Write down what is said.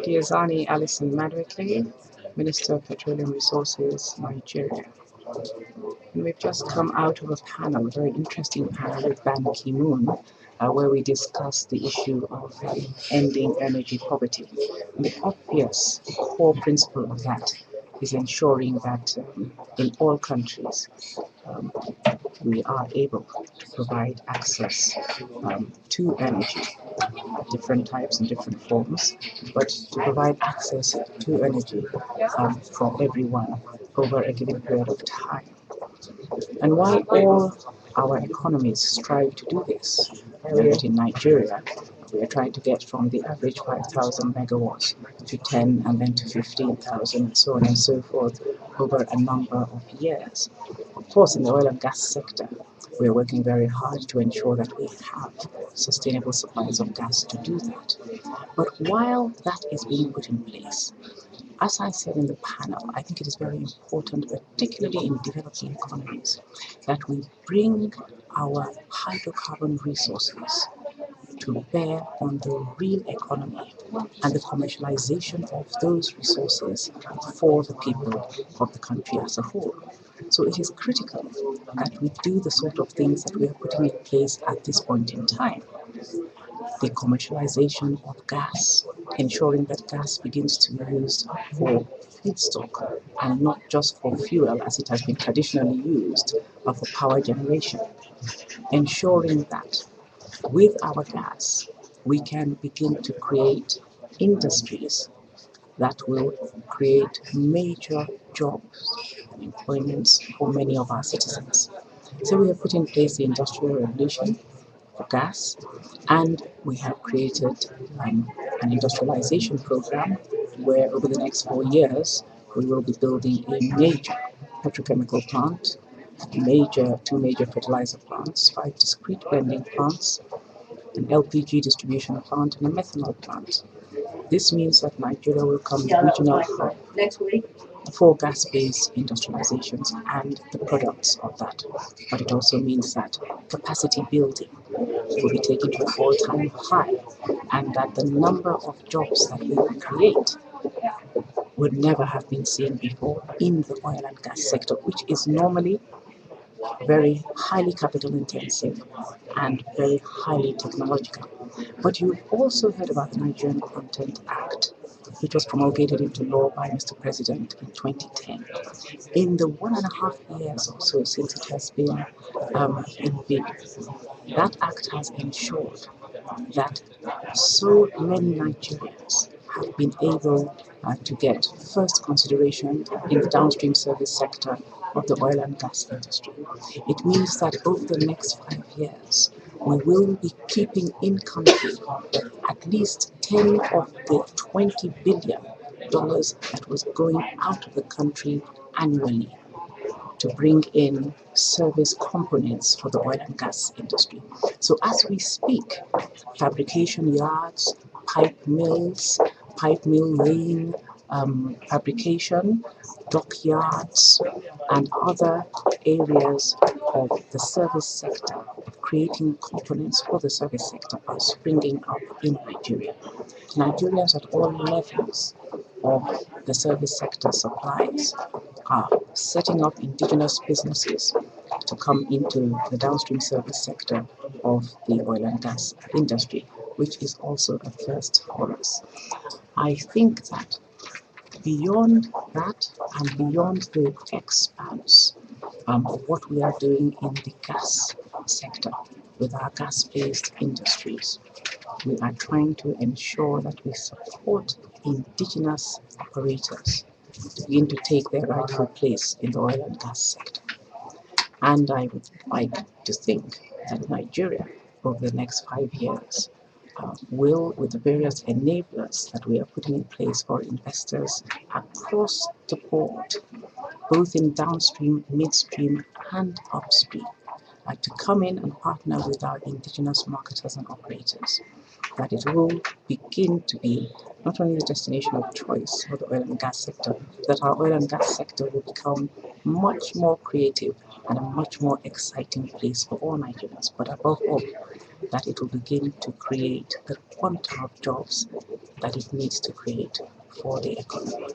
Diezani Alison-Madueke, Minister of Petroleum Resources, Nigeria. And we've just come out of a panel, a very interesting panel with Ban Ki-moon, where we discussed the issue of ending energy poverty. And the obvious core principle of that is ensuring that in all countries um, we are able to provide access to energy, different types and different forms, but to provide access to energy for everyone over a given period of time. And while all our economies strive to do this, yet in Nigeria, we are trying to get from the average 5,000 megawatts to 10 and then to 15,000 and so on and so forth over a number of years. Of course, in the oil and gas sector, we are working very hard to ensure that we have sustainable supplies of gas to do that. But while that is being put in place, as I said in the panel, I think it is very important, particularly in developing economies, that we bring our hydrocarbon resources to bear on the real economy and the commercialization of those resources for the people of the country as a whole. So it is critical that we do the sort of things that we are putting in place at this point in time. The commercialization of gas, ensuring that gas begins to be used for feedstock and not just for fuel as it has been traditionally used, but for power generation. Ensuring that with our gas, we can begin to create industries that will create major jobs and employments for many of our citizens. So we have put in place the Industrial Revolution for gas, and we have created an industrialization program where over the next 4 years we will be building a major petrochemical plant, two major fertilizer plants, 5 discrete blending plants, an LPG distribution plant, and a methanol plant. This means that Nigeria will become the regional hub for gas-based industrializations and the products of that. But it also means that capacity building will be taken to an all-time high, and that the number of jobs that we will create would never have been seen before in the oil and gas sector, which is normally very highly capital intensive and very highly technological. But you've also heard about the Nigerian Content Act, which was promulgated into law by Mr. President in 2010. In the 1.5 years or so since it has been in being, that act has ensured that so many Nigerians have been able to get first consideration in the downstream service sector of the oil and gas industry. It means that over the next 5 years, we will be keeping in country at least 10 of the $20 billion that was going out of the country annually to bring in service components for the oil and gas industry. So as we speak, fabrication yards, pipe mills, pipe mill laying, fabrication, dockyards, and other areas of the service sector, creating components for the service sector are springing up in Nigeria. Nigerians at all levels of the service sector supplies are setting up indigenous businesses to come into the downstream service sector of the oil and gas industry, which is also a first for us. I think that beyond that and beyond the expanse of what we are doing in the gas sector with our gas-based industries, we are trying to ensure that we support indigenous operators to begin to take their rightful place in the oil and gas sector. And I would like to think that Nigeria, over the next 5 years, will, with the various enablers that we are putting in place for investors across the board, both in downstream, midstream, and upstream, to come in and partner with our indigenous marketers and operators, that it will begin to be not only the destination of choice for the oil and gas sector, that our oil and gas sector will become much more creative and a much more exciting place for all Nigerians, but above all, that it will begin to create the quantum of jobs that it needs to create for the economy.